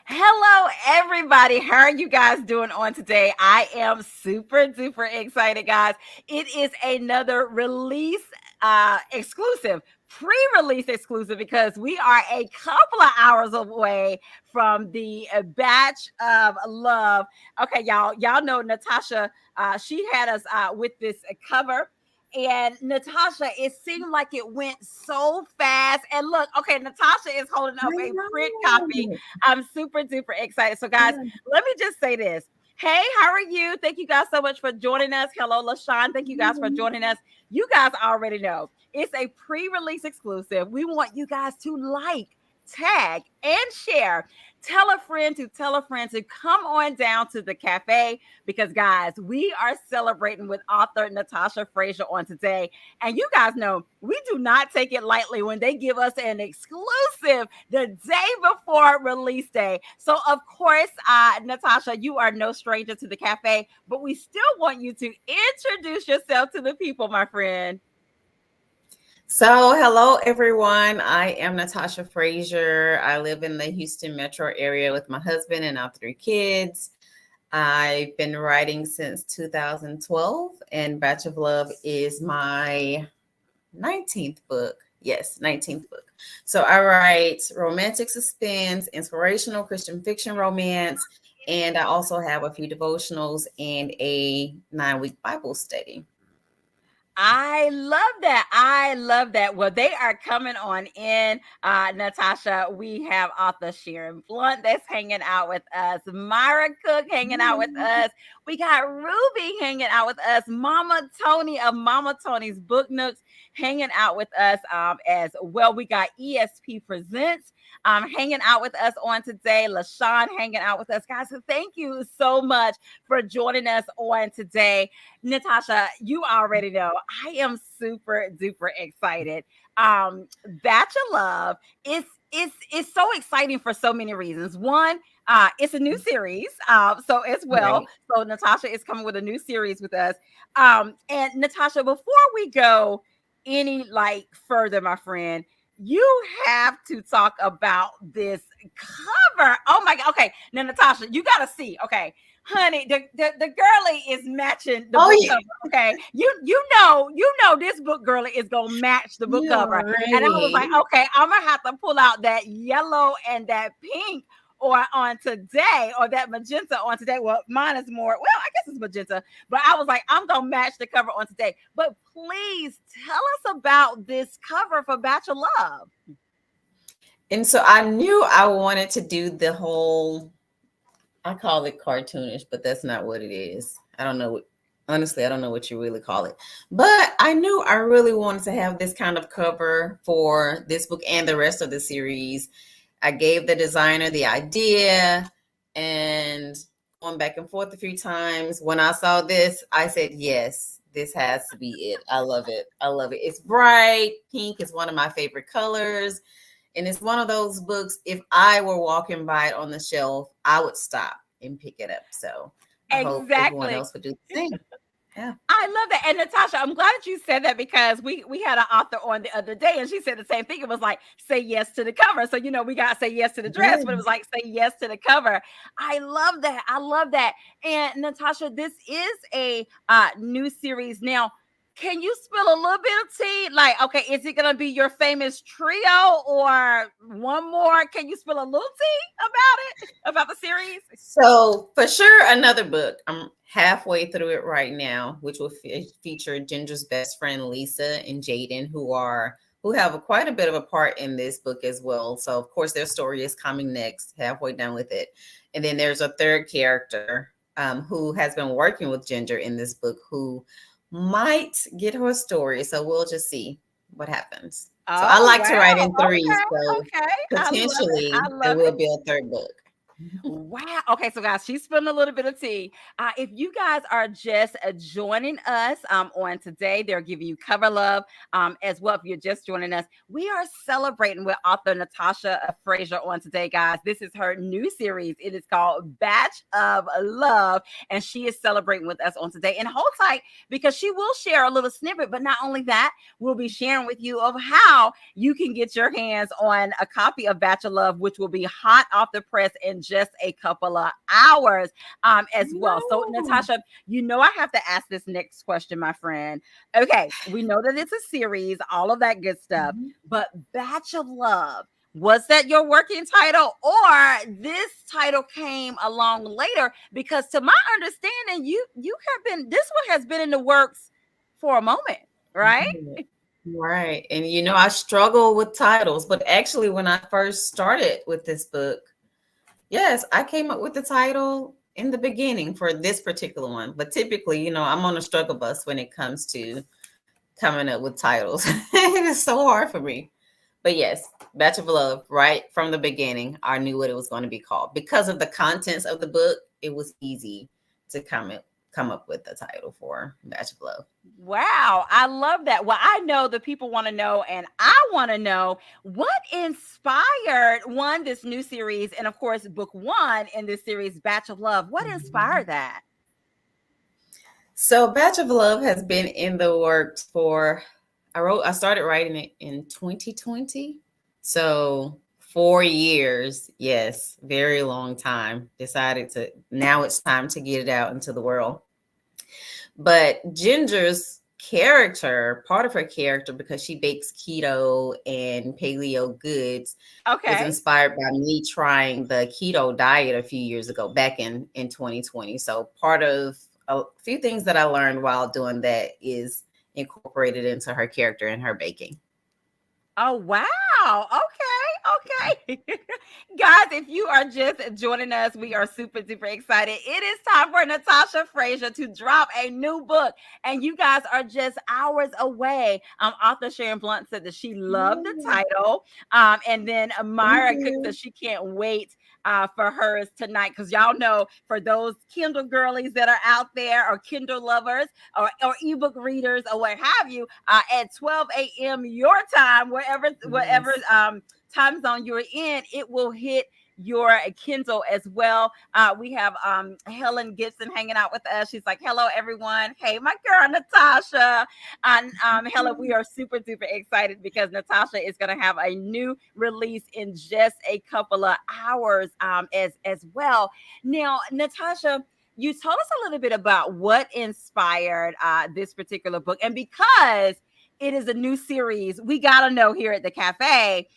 Hello, everybody. How are you guys doing on today? I am super duper excited, guys. It is another release exclusive, pre-release exclusive, because we are a couple of hours away from the batch of love. Okay, y'all know Natasha. She had us with this cover. And Natasha, it seemed like it went so fast. And look, okay, Natasha is holding up I a print copy. know. I'm super duper excited. So, guys, Yeah. let me just say this. Hey, how are you? Thank you guys so much for joining us. Hello, LaShawn. Thank you guys for joining us. You guys already know it's a pre release exclusive. We want you guys to like, tag, and share. Tell a friend to tell a friend to come on down to the cafe because, guys, we are celebrating with author Natasha Frazier on today. And you guys know we do not take it lightly when they give us an exclusive the day before release day. So, of course, Natasha, you are no stranger to the cafe, but we still want you to introduce yourself to the people, my friend. So, hello everyone. I am Natasha Frazier. I live in the Houston metro area with my husband and our three kids. I've been writing since 2012, and Batch of Love is my 19th book. Yes, 19th book. So, I write romantic suspense, inspirational Christian fiction romance, and I also have a few devotionals and a 9-week Bible study. I love that. I love that. Well, they are coming on in. Natasha, we have author Sharon Blunt that's hanging out with us. Myra Cook hanging out with us. We got Ruby hanging out with us. Mama Tony of Mama Tony's Book Nooks hanging out with us as well. We got ESP Presents hanging out with us on today. LaShawn hanging out with us. Guys, so thank you so much for joining us on today. Natasha, you already know I am super duper excited. Batch of Love is so exciting for so many reasons. One, it's a new series, so as well. Right. So Natasha is coming with a new series with us. And Natasha, before we go any like further, my friend, you have to talk about this cover. Oh my god! Okay, now Natasha, you gotta see. Okay, honey, the girlie is matching the Oh, book yeah. cover. Okay, you know this book girlie is gonna match the book You're cover, and I was like, ready. okay, I'm gonna have to pull out that yellow and that pink. Or on today, or that magenta on today. Well, mine is more, well, I guess it's magenta, but I was like, I'm gonna match the cover on today. But please tell us about this cover for Batch of Love. And so I knew I wanted to do the whole, I call it cartoonish, but that's not what it is. I don't know. Honestly, I don't know what you really call it. But I knew I really wanted to have this kind of cover for this book and the rest of the series. I gave the designer the idea and going back and forth a few times. When I saw this, I said, yes, this has to be it. I love it. I love it. It's bright. Pink is one of my favorite colors. And it's one of those books, if I were walking by it on the shelf, I would stop and pick it up. So I hope everyone Exactly. else would do the same. Yeah. I love that. And Natasha, I'm glad that you said that because we had an author on the other day and she said the same thing. It was like, say yes to the cover. So, we got to say yes to the dress, but it was Yes. like, say yes to the cover. I love that. I love that. And Natasha, this is a new series. Now, can you spill a little bit of tea? Like, okay, is it going to be your famous trio or one more? Can you spill a little tea about the series? So for sure, another book. I'm halfway through it right now, which will feature Ginger's best friend Lisa and Jaden, who have quite a bit of a part in this book as well. So of course, their story is coming next, halfway done with it, and then there's a third character who has been working with Ginger in this book, who might get her story. So we'll just see what happens. So I Oh, like to write wow. in threes, Okay. so Okay. I love it. I potentially there love will it. be a third book. Wow. Okay, so guys, she's spilling a little bit of tea. If you guys are just joining us on today, they're giving you cover love as well. If you're just joining us, we are celebrating with author Natasha Frazier on today, guys. This is her new series. It is called Batch of Love, and she is celebrating with us on today. And hold tight because she will share a little snippet, but not only that, we'll be sharing with you of how you can get your hands on a copy of Batch of Love, which will be hot off the press in just a couple of hours as well. So, No. Natasha, I have to ask this next question, my friend. Okay, we know that it's a series, all of that good stuff, Mhm. but Batch of Love, was that your working title, or this title came along later? Because to my understanding, you have been, this one has been in the works for a moment, right? Yeah. Right. And I struggle with titles, but actually when I first started with this book, yes, I came up with the title in the beginning for this particular one. But typically, I'm on a struggle bus when it comes to coming up with titles. It's so hard for me. But yes, Batch of Love, right from the beginning, I knew what it was going to be called. Because of the contents of the book, it was easy to come up with the title for Batch of Love. Wow, I love that. Well, I know the people want to know, and I want to know what inspired one, this new series, and of course, book one in this series, Batch of Love. What Mhm. inspired that? So Batch of Love has been in the works for I started writing it in 2020. So 4 years, yes, very long time. Decided to now it's time to get it out into the world. But Ginger's character, part of her character, because she bakes keto and paleo goods, was Okay. inspired by me trying the keto diet a few years ago, back in 2020. So part of a few things that I learned while doing that is incorporated into her character and her baking. Oh, wow. Okay. Okay. Guys, if you are just joining us, we are super, super excited. It is time for Natasha Frazier to drop a new book. And you guys are just hours away. Author Sharon Blunt said that she loved the Yeah, title. And then thank Amara Cook you. says she can't wait for hers tonight. Because y'all know, for those Kindle girlies that are out there, or Kindle lovers, or ebook readers, or what have you, at 12 a.m. your time, whatever Yes. time zone you're in, it will hit your Kindle as well. We have Helen Gibson hanging out with us. She's like, "Hello, everyone. Hey, my girl Natasha." And Helen, we are super duper excited because Natasha is going to have a new release in just a couple of hours as well. Now, Natasha, you told us a little bit about what inspired this particular book, and because it is a new series, we gotta know here at the cafe,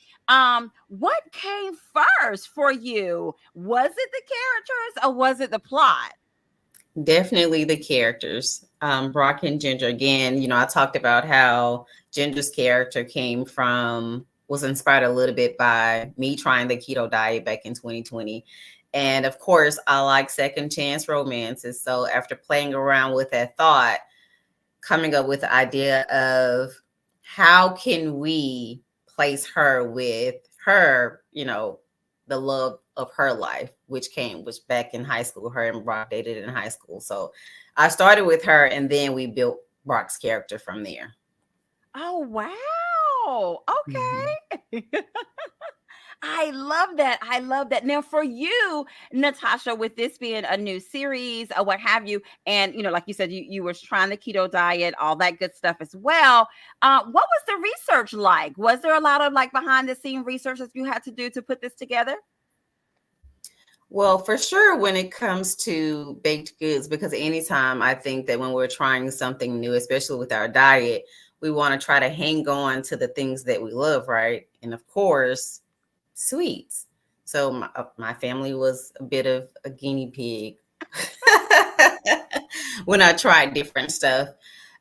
what came first for you? Was it the characters, or was it the plot? Definitely the characters. Brock and Ginger. Again, I talked about how Ginger's character was inspired a little bit by me trying the keto diet back in 2020. And of course, I like second chance romances. So after playing around with that thought, coming up with the idea of how can we place her with her, the love of her life, which back in high school, her and Brock dated in high school. So I started with her and then we built Brock's character from there. Oh, wow. Mhm. Okay. I love that. I love that. Now, for you, Natasha, with this being a new series or what have you, and like you said, you were trying the keto diet, all that good stuff as well. What was the research like? Was there a lot of like behind the scene research that you had to do to put this together? Well, for sure, when it comes to baked goods, because anytime I think that when we're trying something new, especially with our diet, we want to try to hang on to the things that we love, right? And of course, sweets. So my family was a bit of a guinea pig when I tried different stuff.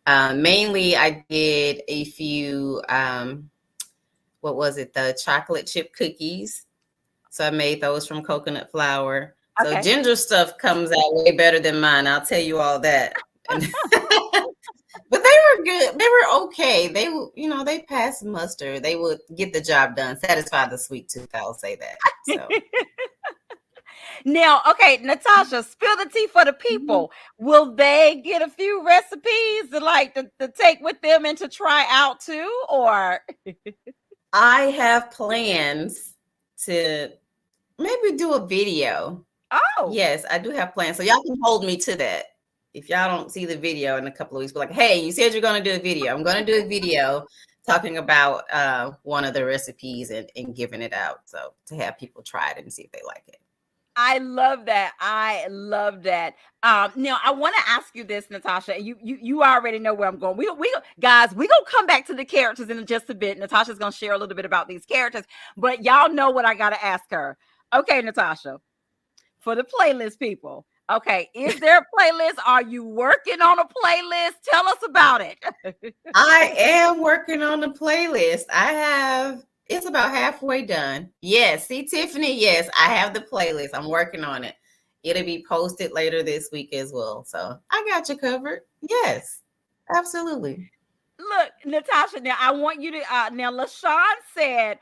Mainly, I did a few, what was it, the chocolate chip cookies. So I made those from coconut flour. So Okay. ginger stuff comes out way better than mine. I'll tell you all that. And but they were good. They were okay. They passed muster. They would get the job done, satisfy the sweet tooth. I'll say that. So Now, okay, Natasha, spill the tea for the mhm. people. Will they get a few recipes to take with them and to try out too? Or I have plans to maybe do a video. oh, Yes, I do have plans. So y'all can hold me to that. If y'all don't see the video in a couple of weeks, be like, hey, you said you're going to do a video. I'm going to do a video talking about one of the recipes and giving it out. So to have people try it and see if they like it. I love that. I love that. Now I want to ask you this, Natasha. And you already know where I'm going. We guys, we gonna come back to the characters in just a bit. Natasha's gonna share a little bit about these characters, but y'all know what I gotta ask her. Okay, Natasha, for the playlist people. Okay, is there a playlist? Are you working on a playlist? Tell us about it. I am working on the playlist. It's about halfway done. Yes, see, Tiffany, yes, I have the playlist. I'm working on it. It'll be posted later this week as well. So I got you covered. Yes, absolutely. Look, Natasha, now I want you to now LaShawn said,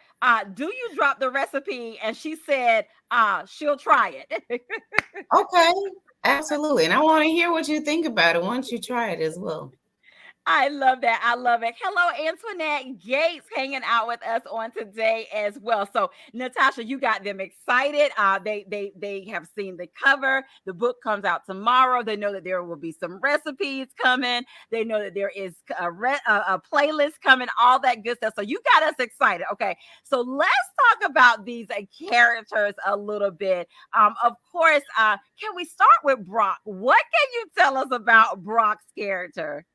do you drop the recipe? And she said she'll try it. Okay, absolutely. And I want to hear what you think about it once you try it as well. I love that. I love it. Hello, Antoinette Gates hanging out with us on today as well. So, Natasha, you got them excited. They have seen the cover. The book comes out tomorrow. They know that there will be some recipes coming. They know that there is a playlist coming. All that good stuff. So you got us excited. Okay, so let's talk about these characters a little bit. Of course, can we start with Brock? What can you tell us about Brock's character?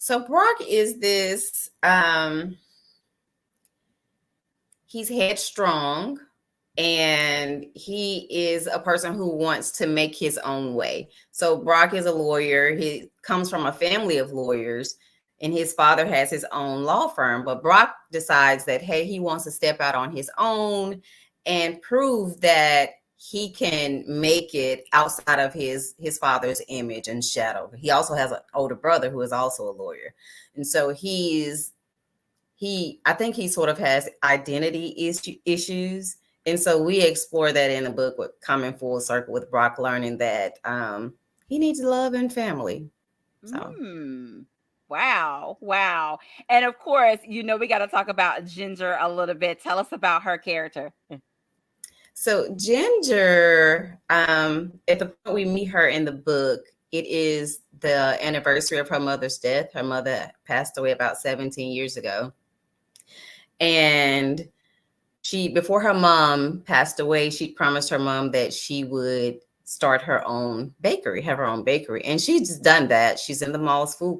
So Brock is this he's headstrong, and he is a person who wants to make his own way. So Brock is a lawyer. He comes from a family of lawyers, and his father has his own law firm. But Brock decides that, hey, he wants to step out on his own and prove that he can make it outside of his father's image and shadow. He also has an older brother who is also a lawyer. And so I think he sort of has identity issues. And so we explore that in the book, with coming full circle with Brock learning that he needs love and family. So Wow. Wow. And of course, we got to talk about Ginger a little bit. Tell us about her character. So Ginger, at the point we meet her in the book, it is the anniversary of her mother's death. Her mother passed away about 17 years ago. And before her mom passed away, she promised her mom that she would start her own bakery, have her own bakery. And she's done that. She's in the mall's food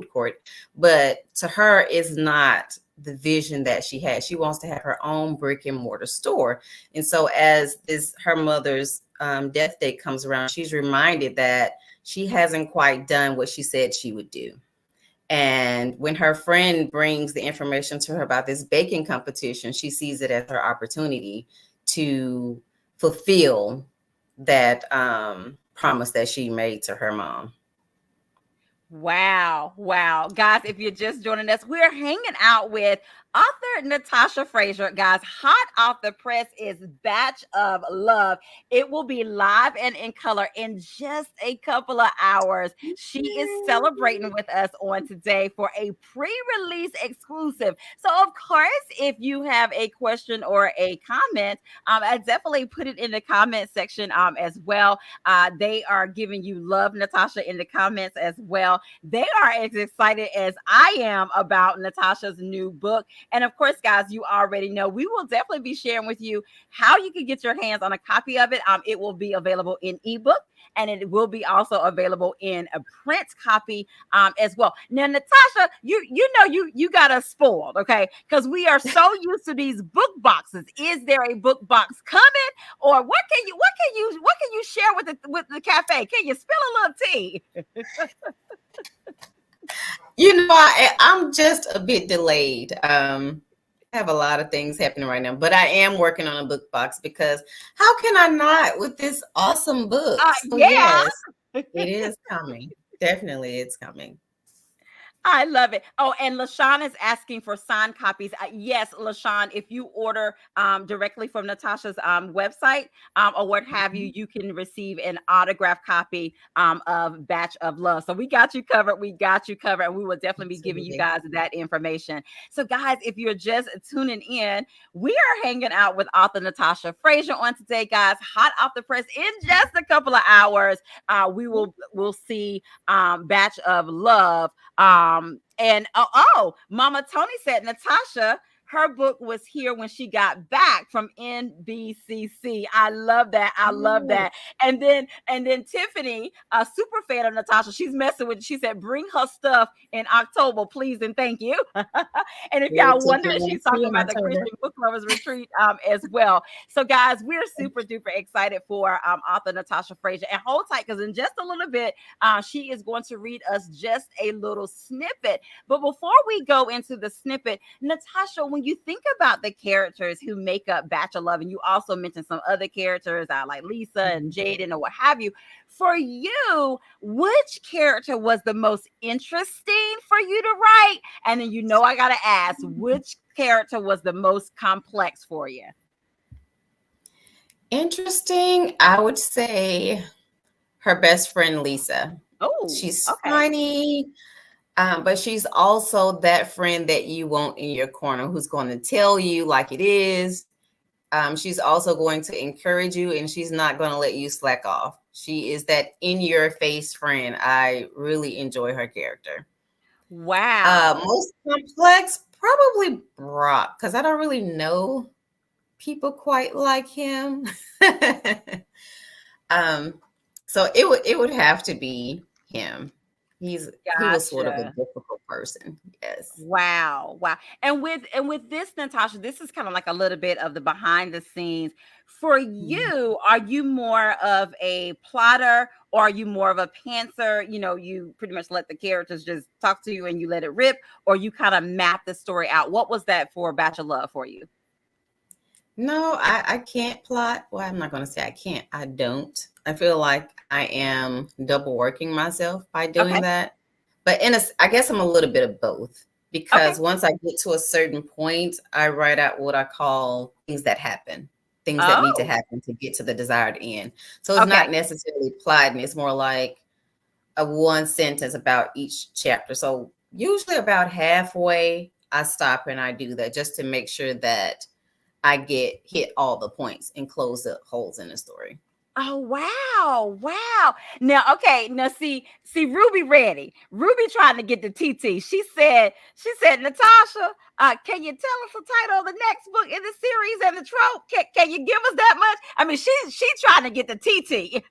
court. But to her, it's not the vision that she had. She wants to have her own brick and mortar store. And so as her mother's death date comes around, she's reminded that she hasn't quite done what she said she would do. And when her friend brings the information to her about this baking competition, she sees it as her opportunity to fulfill that promise that she made to her mom. Wow. Wow. Guys, if you're just joining us, we're hanging out with author Natasha Frazier. Guys, hot off the press is Batch of Love. It will be live and in color in just a couple of hours. She is celebrating with us on today for a pre-release exclusive. So, of course, if you have a question or a comment, I definitely put it in the comment section as well. They are giving you love, Natasha, in the comments as well. They are as excited as I am about Natasha's new book. And of course, guys, you already know we will definitely be sharing with you how you can get your hands on a copy of it. It will be available in ebook, and it will be also available in a print copy as well. Now, Natasha, you got us spoiled, okay? Because we are so used to these book boxes. Is there a book box coming, or what can you share with the cafe? Can you spill a little tea? I'm just a bit delayed. I have a lot of things happening right now, but I am working on a book box, because how can I not with this awesome book? So Yeah. yes, it is coming. Definitely, it's coming. I love it. Oh, and LaShawn is asking for signed copies. Yes, LaShawn, if you order directly from Natasha's website or what have you, you can receive an autographed copy of Batch of Love. So we got you covered. We got you covered. And we will definitely be giving you guys that information. So, guys, if you're just tuning in, we are hanging out with author Natasha Frazier on today, guys. Hot off the press in just a couple of hours. We'll see Batch of Love. And Mama Tony said, Natasha, her book was here when she got back from NBCC. I love that. I love Oh, that. And then Tiffany, a super fan of Natasha, she's messing with. She said, "Bring her stuff in October, please and thank you." And if good y'all wondering, Tiffany wants she's to see talking in about the October. Christian Book Lovers Retreat as well. So, guys, we're super duper excited for author Natasha Frazier. And hold tight, because in just a little bit, she is going to read us just a little snippet. But before we go into the snippet, Natasha, when you think about the characters who make up Batch of Love, and you also mentioned some other characters like Lisa and Mhm. Jaden or what have you, for you, which character was the most interesting for you to write? And then I gotta ask, which character was the most complex for you? Interesting. I would say her best friend Lisa. Oh, She's okay. funny, but she's also that friend that you want in your corner who's going to tell you like it is. She's also going to encourage you, and she's not going to let you slack off. She is that in your face friend. I really enjoy her character. Wow. Most complex, probably Brock, because I don't really know people quite like him. um, so it would have to be him. He was sort of a Gotcha. difficult person. Yes. Wow, wow. And with this, Natasha, this is kind of like a little bit of the behind the scenes. For Mhm. you, are you more of a plotter or are you more of a pantser? You pretty much let the characters just talk to you and you let it rip, or you kind of map the story out. What was that for Batch of Love for you? No, I can't plot. Well, I'm not going to say I can't. I don't. I feel like I am double working myself by doing Okay. that. But I guess I'm a little bit of both Okay. because once I get to a certain point, I write out what I call things that happen, things that need to Oh, happen to get to the desired end. So it's okay. not necessarily plotting. It's more like a one sentence about each chapter. So usually about halfway, I stop and I do that just to make sure that I get hit all the points and close the holes in the story. Oh wow, wow. Now, okay, now see Ruby ready. Ruby trying to get the TT. She said, Natasha, can you tell us the title of the next book in the series and the trope? Can you give us that much? I mean, she's trying to get the TT.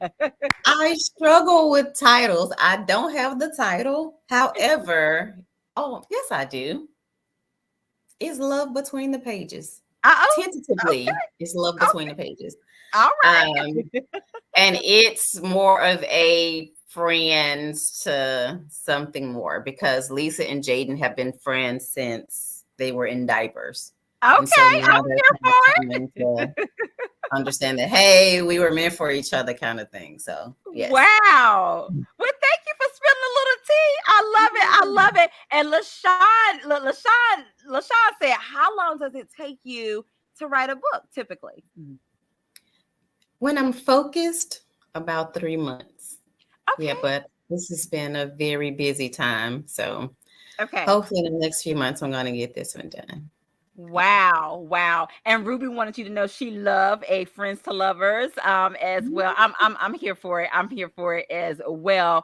I struggle with titles. I don't have the title. However, oh, yes, I do. It's Love Between the Pages. Oh, Tentatively, okay, it's Love Between okay, the Pages. all Um, right. and it's more of a friends to something more because Lisa and Jaden have been friends since they were in diapers. And so Okay, now I'm they're here kind of for coming to understand that, hey, we were meant for each other kind of thing. So, yes. Wow. Well, thank you for spilling a little tea. I love it. I love it. And LaShawn said, how long does it take you to write a book typically? When I'm focused, about 3 months. Yeah, Okay. but this has been a very busy time. So Okay. hopefully in the next few months, I'm going to get this one done. Yeah. Wow, wow. And Ruby wanted you to know she loved a Friends to Lovers as well. I'm here for it. I'm here for it as well.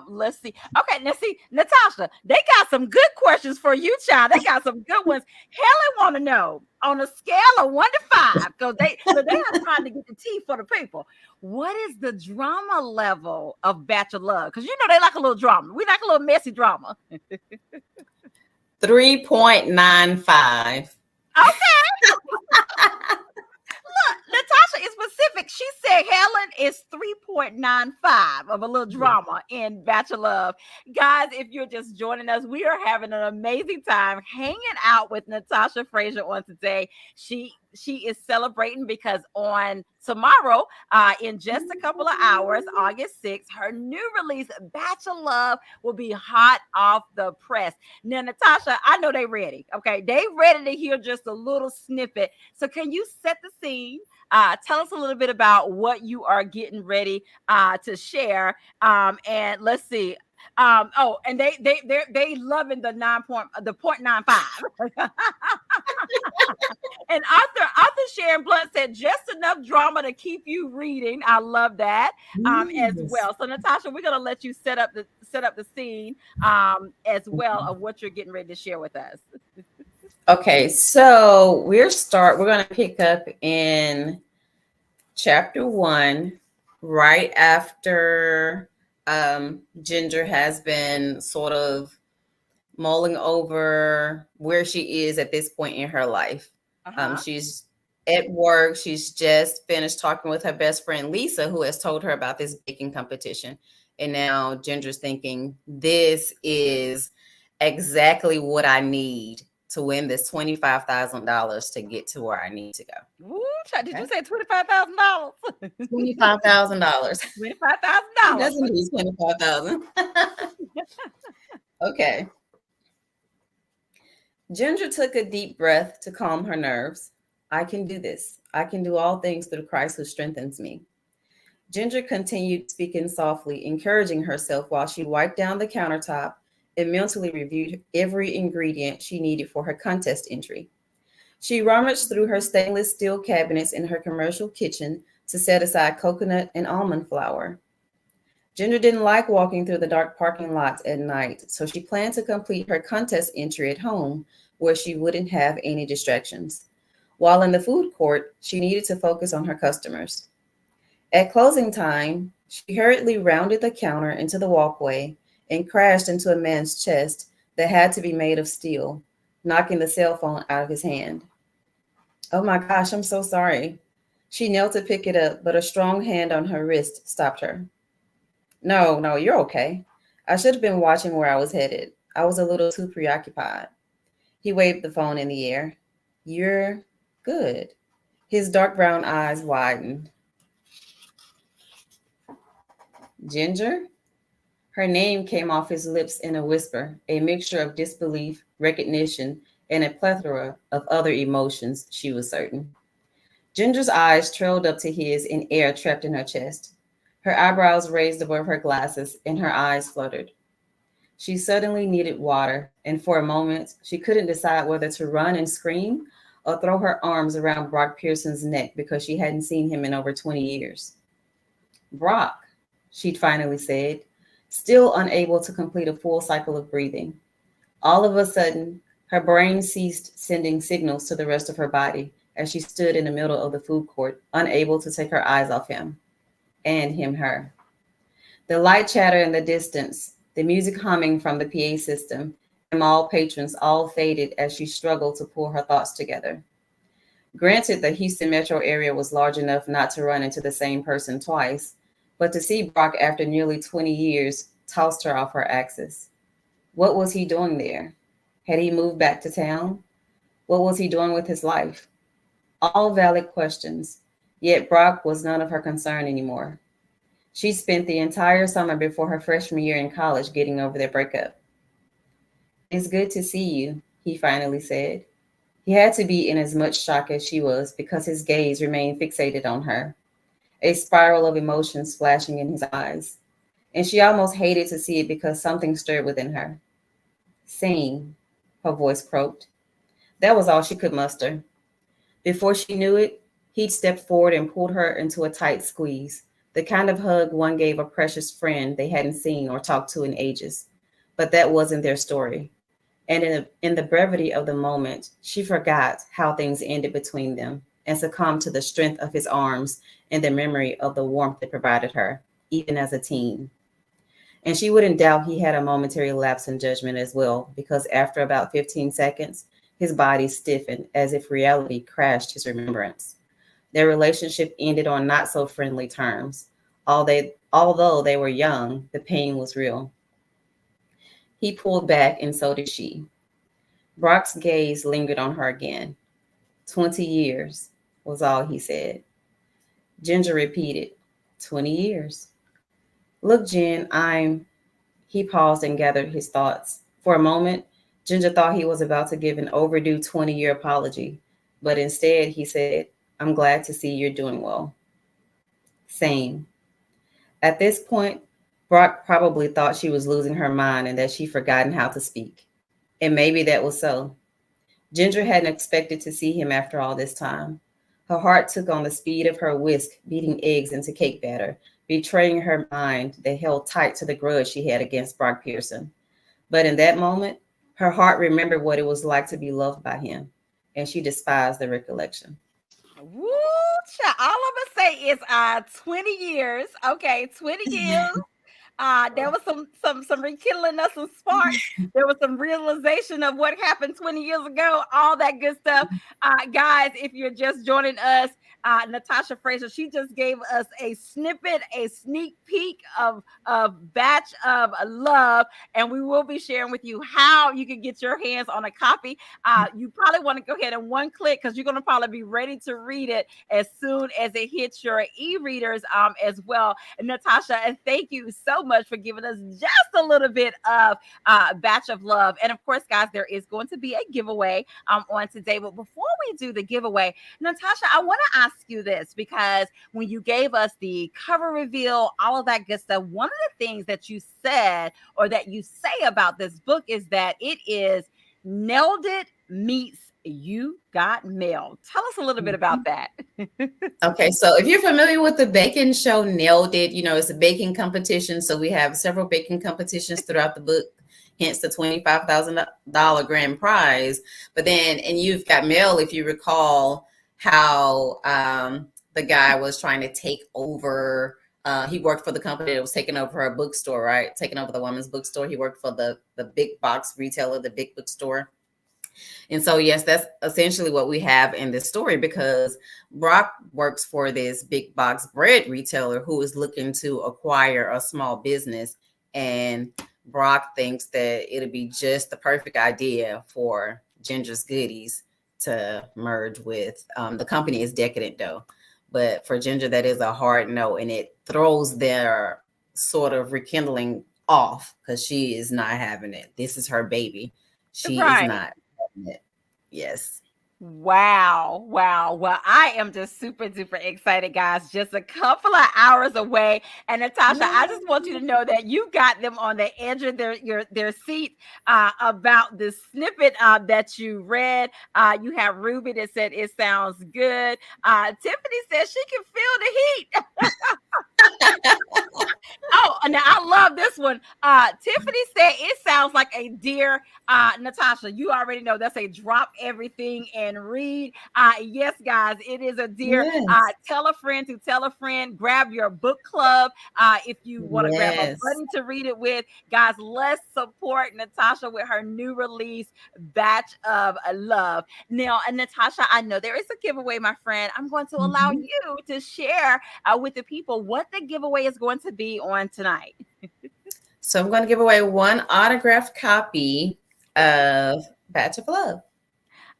Let's see. Okay, now see, Natasha, they got some good questions for you, child. They got some good ones. Helen want to know on a scale of 1 to 5, because they are trying to get the tea for the people. What is the drama level of Bachelor Love? Because they like a little drama. We like a little messy drama. 3.95. Okay. Natasha is specific. She said Helen is 3.95 of a little drama in Bachelor Love. Guys, if you're just joining us, we are having an amazing time hanging out with Natasha Frazier on today. She is celebrating because on tomorrow, in just a couple of hours, August 6th, her new release, Bachelor Love, will be hot off the press. Now, Natasha, I know they ready. Okay, they ready to hear just a little snippet. So, can you set the scene? Tell us a little bit about what you are getting ready to share. And let's see. Oh, and they loving the 0.95. And Arthur Sharon Blunt said just enough drama to keep you reading. I love that as Yes. well. So Natasha, we're gonna let you set up the scene as well of what you're getting ready to share with us. Okay, so we're gonna pick up in chapter 1, right after Ginger has been sort of mulling over where she is at this point in her life. Uh-huh. She's at work. She's just finished talking with her best friend Lisa, who has told her about this baking competition. And now Ginger's thinking, this is exactly what I need to win this $25,000 to get to where I need to go. Woo, child, did you Okay. say $25,000? $25,000. Who $25,000. doesn't need 25,000? Okay. Ginger took a deep breath to calm her nerves. I can do this. I can do all things through Christ who strengthens me. Ginger continued speaking softly, encouraging herself while she wiped down the countertop and mentally reviewed every ingredient she needed for her contest entry. She rummaged through her stainless steel cabinets in her commercial kitchen to set aside coconut and almond flour. Ginger didn't like walking through the dark parking lots at night, so she planned to complete her contest entry at home where she wouldn't have any distractions. While in the food court, she needed to focus on her customers. At closing time, she hurriedly rounded the counter into the walkway and crashed into a man's chest that had to be made of steel, knocking the cell phone out of his hand. Oh my gosh, I'm so sorry. She knelt to pick it up, but a strong hand on her wrist stopped her. No, no, you're okay. I should have been watching where I was headed. I was a little too preoccupied. He waved the phone in the air. You're good. His dark brown eyes widened. Ginger? Her name came off his lips in a whisper, a mixture of disbelief, recognition, and a plethora of other emotions, she was certain. Ginger's eyes trailed up to his in air trapped in her chest. Her eyebrows raised above her glasses, and her eyes fluttered. She suddenly needed water, and for a moment, she couldn't decide whether to run and scream or throw her arms around Brock Pearson's neck because she hadn't seen him in over 20 years. Brock, she'd finally said, still unable to complete a full cycle of breathing. All of a sudden, her brain ceased sending signals to the rest of her body as she stood in the middle of the food court, unable to take her eyes off him, and him her. The light chatter in the distance, the music humming from the PA system, and mall patrons all faded as she struggled to pull her thoughts together. Granted, the Houston metro area was large enough not to run into the same person twice, but to see Brock after nearly 20 years tossed her off her axis. What was he doing there? Had he moved back to town? What was he doing with his life? All valid questions, yet Brock was none of her concern anymore. She spent the entire summer before her freshman year in college getting over their breakup. It's good to see you, he finally said. He had to be in as much shock as she was because his gaze remained fixated on her, a spiral of emotions flashing in his eyes. And she almost hated to see it because something stirred within her. Same, her voice croaked. That was all she could muster. Before she knew it, he'd stepped forward and pulled her into a tight squeeze, the kind of hug one gave a precious friend they hadn't seen or talked to in ages. But that wasn't their story. And in the brevity of the moment, she forgot how things ended between them and succumbed to the strength of his arms and the memory of the warmth it provided her, even as a teen. And she wouldn't doubt he had a momentary lapse in judgment as well, because after about 15 seconds, his body stiffened as if reality crashed his remembrance. Their relationship ended on not so friendly terms. Although they were young, the pain was real. He pulled back, and so did she. Brock's gaze lingered on her again. 20 years was all he said. Ginger repeated, 20 years. Look, Jen, He paused and gathered his thoughts. For a moment, Ginger thought he was about to give an overdue 20-year apology, but instead he said, I'm glad to see you're doing well. Same. At this point, Brock probably thought she was losing her mind and that she'd forgotten how to speak. And maybe that was so. Ginger hadn't expected to see him after all this time. Her heart took on the speed of her whisk, beating eggs into cake batter, betraying her mind that held tight to the grudge she had against Brock Pearson. But in that moment, Her heart remembered what it was like to be loved by him, and she despised the recollection. Woo, child. All I'm gonna say is 20 years. Okay, 20 years. There was some rekindling of some sparks. There was some realization of what happened 20 years ago. All that good stuff, guys. If you're just joining us, Natasha Frazier, she just gave us a snippet, a sneak peek of Batch of Love, and we will be sharing with you how you can get your hands on a copy. You probably want to go ahead and one click because you're going to probably be ready to read it as soon as it hits your e-readers as well. And Natasha, and thank you so much for giving us just a little bit of Batch of Love. And of course, guys, there is going to be a giveaway on today. But before we do the giveaway, Natasha, I want to ask you this because when you gave us the cover reveal, all of that good stuff, one of the things that you said or that you say about this book is that it is Nailed It meets You Got Mail. Tell us a little bit about that. Okay, so if you're familiar with the baking show Nailed It, it's a baking competition. So we have several baking competitions throughout the book, hence the $25,000 grand prize. But then, and You've Got Mail, if you recall how the guy was trying to take over. He worked for the company that was taking over her bookstore, right? Taking over the woman's bookstore. He worked for the big box retailer, the big bookstore. And so, yes, that's essentially what we have in this story because Brock works for this big box bread retailer who is looking to acquire a small business. And Brock thinks that it'll be just the perfect idea for Ginger's Goodies to merge with the company is Decadent Dough. But for Ginger, that is a hard no. And it throws their sort of rekindling off because she is not having it. This is her baby. She is Right. not. Yes. Wow. Wow. Well, I am just super duper excited, guys. Just a couple of hours away. And Natasha, I just want you to know that you got them on the edge of their seat about the snippet that you read. You have Ruby that said it sounds good. Tiffany says she can feel the heat. Oh, now I love this one. Tiffany said it sounds like a dear Natasha. You already know that's a drop everything and read. Yes, guys, it is a dear. Yes. Tell a friend to tell a friend. Grab your book club if you want to grab a Yes. buddy to read it with. Guys, let's support Natasha with her new release, Batch of Love. Now, Natasha, I know there is a giveaway, my friend. I'm going to allow Mhm. you to share with the people what the giveaway is going to be on tonight. So I'm going to give away one autographed copy of Batch of Love.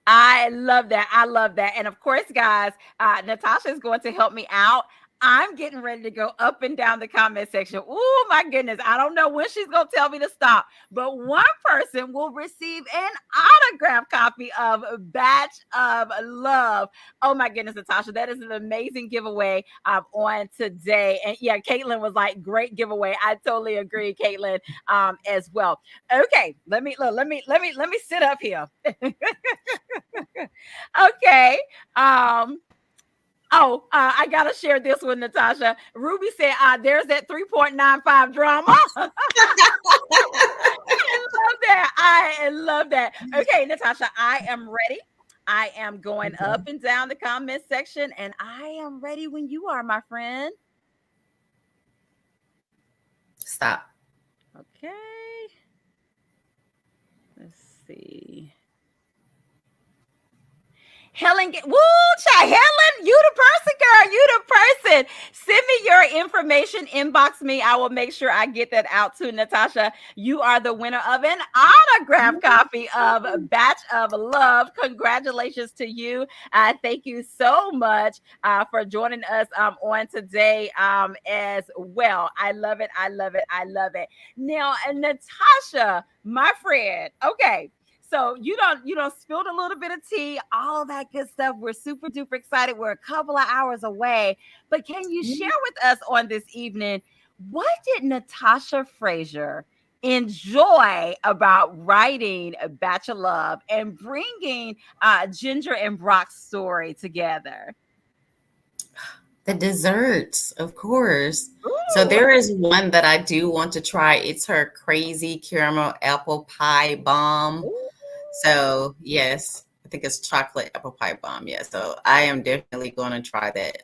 I love that. I love that. And of course, guys, Natasha is going to help me out. I'm getting ready to go up and down the comment section. Oh my goodness. I don't know when she's going to tell me to stop, but one person will receive an autograph copy of Batch of Love. Oh my goodness, Natasha. That is an amazing giveaway on today. And yeah, Caitlin was like, great giveaway. I totally agree, Caitlin, as well. Okay, let me sit up here. Okay. Um, Oh, I gotta share this with Natasha. Ruby said, "There's that 3.95 drama." I love that. I love that. Okay, Natasha, I am ready. I am going Okay. up and down the comment section, and I am ready when you are, my friend. Stop. Okay. Let's see. Woo, child, Helen, you the person, girl. You the person. Send me your information, inbox me. I will make sure I get that out to Natasha. You are the winner of an autograph copy of Batch of Love. Congratulations to you. Thank you so much for joining us on today as well. I love it. I love it. I love it. Now, Natasha, my friend. Okay. So you don't spilled a little bit of tea, all of that good stuff. We're super duper excited. We're a couple of hours away. But can you share with us on this evening what did Natasha Frazier enjoy about writing A Batch of Love and bringing Ginger and Brock's story together? The desserts, of course. So there is one that I do want to try. It's her crazy caramel apple pie bomb. Ooh. So yes, I think it's chocolate apple pie bomb. Yeah. So I am definitely going to try that.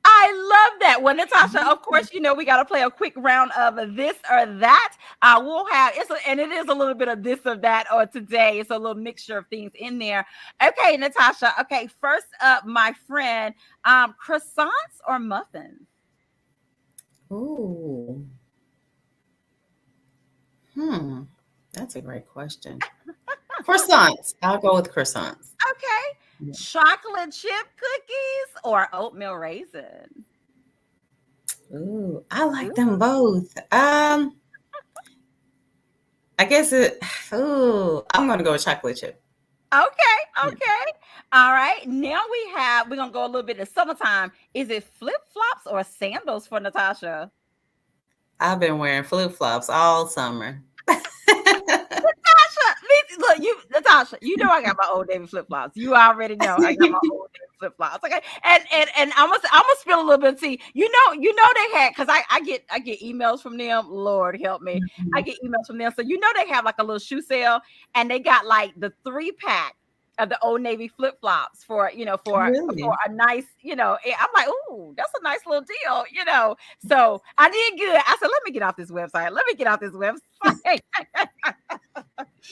I love that. Well, Natasha, of course, we got to play a quick round of this or that. We'll have and it is a little bit of this or that or today. It's a little mixture of things in there. Okay, Natasha. Okay, first up, my friend, croissants or muffins? Ooh. Hmm. That's a great question. Croissants. I'll go with croissants. Okay, Yeah. chocolate chip cookies or oatmeal raisin? Ooh, I like them Ooh. both. I guess it. Ooh, I'm gonna go with chocolate chip. Okay, Yeah. okay. All right. Now we're gonna go a little bit of summertime. Is it flip flops or sandals for Natasha? I've been wearing flip flops all summer. Natasha, look, Natasha, I got my old Navy flip flops. You already know I got my old Navy flip flops. Okay, and I'm gonna spill a little bit of tea. They had because I get emails from them. Lord help me, I get emails from them. So they have like a little shoe sale, and they got like the 3-pack of the Old Navy flip flops for Really? a nice I'm like, ooh, that's a nice little deal. So I did good. I said, let me get off this website. Let me get off this website.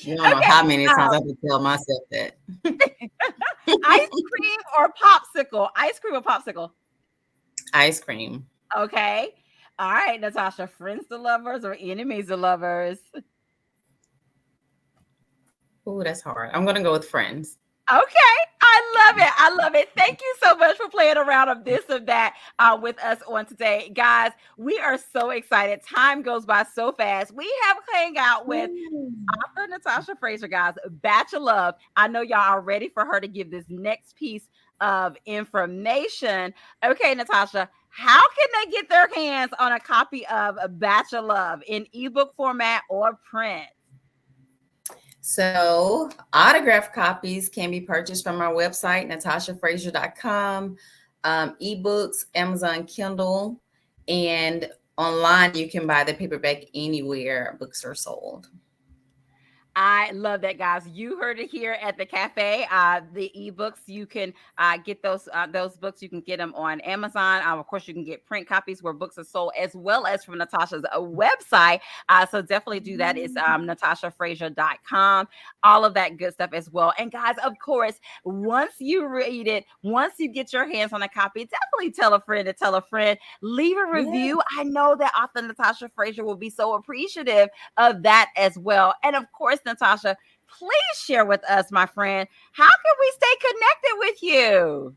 You don't know Okay, how many times I um, have to tell myself that. ice cream or popsicle? Ice cream or popsicle? Ice cream. Okay. All right, Natasha, friends to lovers or enemies to lovers? Ooh, that's hard. I'm gonna go with friends. Okay, I love it. I love it. Thank you so much for playing around of this or that with us on today, guys. We are so excited. Time goes by so fast. We have hang out with Mm. author Natasha Frazier, guys. Batch of Love. I know y'all are ready for her to give this next piece of information. Okay, Natasha, how can they get their hands on a copy of A Batch of Love in ebook format or print? So, autograph copies can be purchased from our website, natashafrazier.com, ebooks, Amazon Kindle, and online you can buy the paperback anywhere books are sold. I love that, guys. You heard it here at the cafe. The ebooks you can get those books. You can get them on Amazon. Of course, you can get print copies where books are sold, as well as from Natasha's website. So definitely do that. It's natashafrazier.com. All of that good stuff as well. And guys, of course, once you read it, once you get your hands on a copy, definitely tell a friend to tell a friend. Leave a Yeah. review. I know that author Natasha Frazier will be so appreciative of that as well. And of course, Natasha, please share with us, my friend, how can we stay connected with you?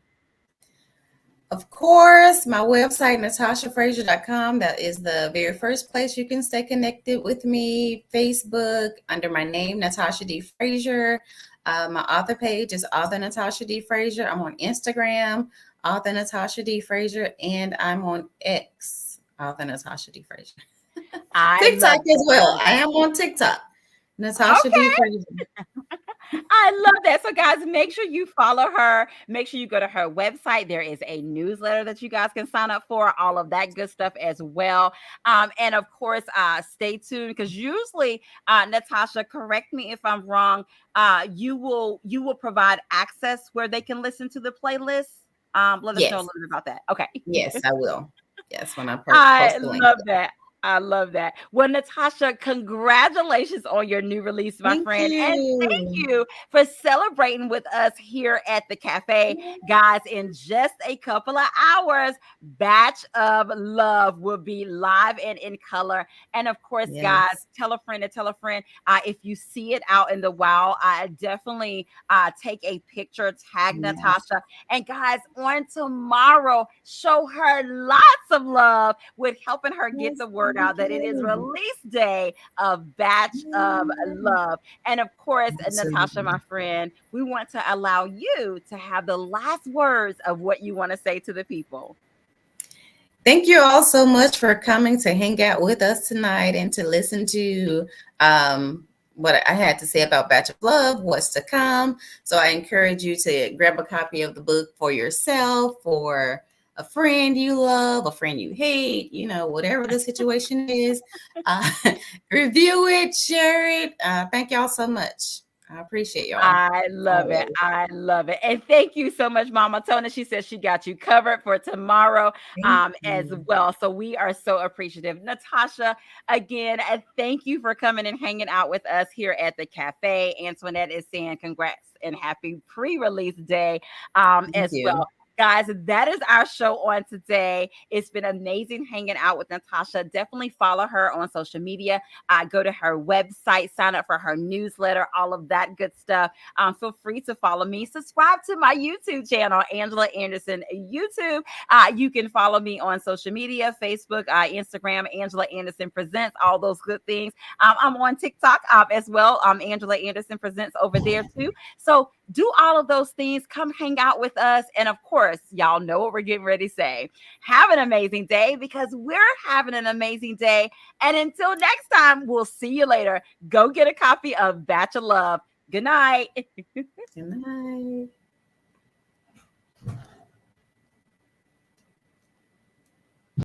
Of course, my website, natashafrazier.com. That is the very first place you can stay connected with me. Facebook, under my name, Natasha D. Frazier. My author page is author Natasha D. Frazier. I'm on Instagram, author Natasha D. Frazier, and I'm on X, author Natasha D. Frazier. I TikTok love as well. that. I am on TikTok, Natasha D. Okay. Frazier. I love that. So, guys, make sure you follow her. Make sure you go to her website. There is a newsletter that you guys can sign up for, all of that good stuff as well. And of course, stay tuned because usually, Natasha, correct me if I'm wrong. You will provide access where they can listen to the playlist. Let us know a Yes, little bit about that. Okay. yes, I will. Yes, when I I post the link. love that. I love that. Well, Natasha, congratulations on your new release, my Thank friend. And thank you. you for celebrating with us here at the cafe. Guys, in just a couple of hours, Batch of Love will be live and in color. And of course, guys, Yes. tell a friend to tell a friend. If you see it out in the wild, I definitely take a picture, tag Yes. Natasha. And guys, on tomorrow, show her lots of love with helping her get Yes, the word thank out that it is you. release day of Batch of Love. And of course, Natasha, Absolutely. my friend, we want to allow you to have the last words of what you want to say to the people. Thank you all so much for coming to hang out with us tonight and to listen to what I had to say about Batch of Love, what's to come. So I encourage you to grab a copy of the book for yourself, for a friend you love, a friend you hate, whatever the situation is. Uh, review it, share it. Thank y'all so much. I appreciate y'all I love it. always. I love it. And thank you so much, Mama Tona. She says she got you covered for tomorrow Thank as you. well. So we are so appreciative. Natasha, again, thank you for coming and hanging out with us here at the cafe. Antoinette is saying congrats and happy pre-release day Thank as you. well. Guys, that is our show on today. It's been amazing hanging out with Natasha. Definitely follow her on social media. Go to her website, sign up for her newsletter, all of that good stuff. Feel free to follow me. Subscribe to my YouTube channel, Angela Anderson YouTube. You can follow me on social media, Facebook, Instagram, Angela Anderson Presents, all those good things. I'm on TikTok as well. Angela Anderson Presents over there too. So do all of those things. Come hang out with us. And of course, y'all know what we're getting ready to say. Have an amazing day because we're having an amazing day. And until next time, we'll see you later. Go get a copy of Batch of Love. Good night. Good night.